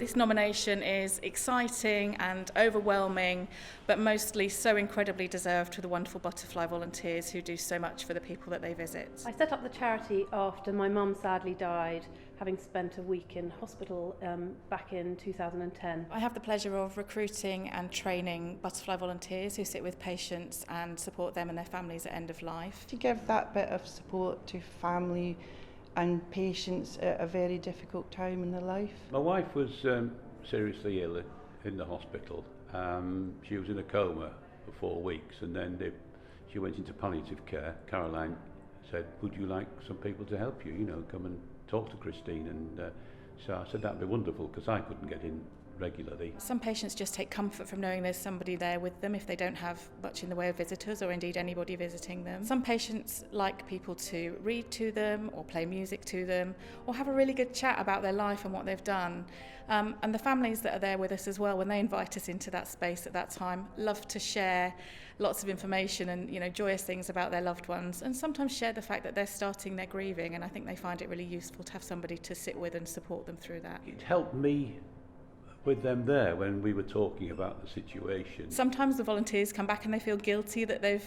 This nomination is exciting and overwhelming, but mostly so incredibly deserved to the wonderful butterfly volunteers who do so much for the people that they visit. I set up the charity after my mum sadly died, having spent a week in hospital back in 2010. I have the pleasure of recruiting and training butterfly volunteers who sit with patients and support them and their families at end of life. To give that bit of support to family and patients at a very difficult time in their life. My wife was seriously ill in the hospital. She was in a coma for 4 weeks, and then she went into palliative care. Caroline said, "Would you like some people to help you? Come and talk to Christine." And so I said that'd be wonderful, because I couldn't get in regularly. Some patients just take comfort from knowing there's somebody there with them if they don't have much in the way of visitors or indeed anybody visiting them. Some patients like people to read to them or play music to them or have a really good chat about their life and what they've done. And the families that are there with us as well, when they invite us into that space at that time, love to share lots of information and joyous things about their loved ones, and sometimes share the fact that they're starting their grieving, and I think they find it really useful to have somebody to sit with and support them through that. It helped me with them there when we were talking about the situation. Sometimes the volunteers come back and they feel guilty that they've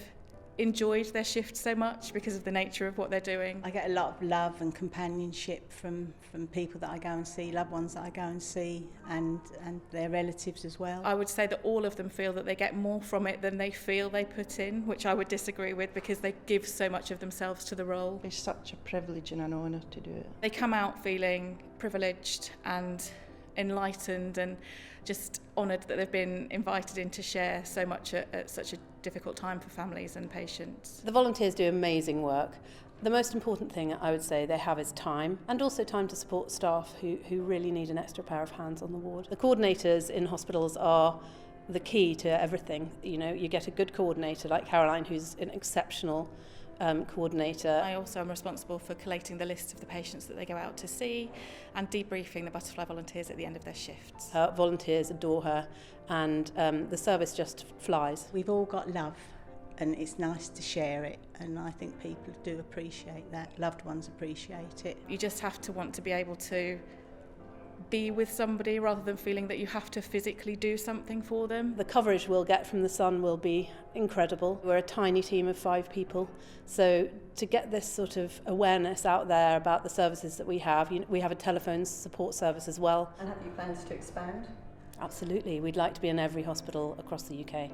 enjoyed their shift so much because of the nature of what they're doing. I get a lot of love and companionship from people that I go and see, loved ones that I go and see, and their relatives as well. I would say that all of them feel that they get more from it than they feel they put in, which I would disagree with, because they give so much of themselves to the role. It's such a privilege and an honour to do it. They come out feeling privileged and enlightened and just honoured that they've been invited in to share so much at such a difficult time for families and patients. The volunteers do amazing work. The most important thing I would say they have is time, and also time to support staff who really need an extra pair of hands on the ward. The coordinators in hospitals are the key to everything. You get a good coordinator like Caroline, who's an exceptional coordinator. I also am responsible for collating the list of the patients that they go out to see and debriefing the butterfly volunteers at the end of their shifts. Her volunteers adore her, and the service just flies. We've all got love, and it's nice to share it, and I think people do appreciate that. Loved ones appreciate it. You just have to want to be able to be with somebody rather than feeling that you have to physically do something for them. The coverage we'll get from The Sun will be incredible. We're a tiny team of 5 people, so to get this sort of awareness out there about the services that we have a telephone support service as well. And have you plans to expand? Absolutely, we'd like to be in every hospital across the UK.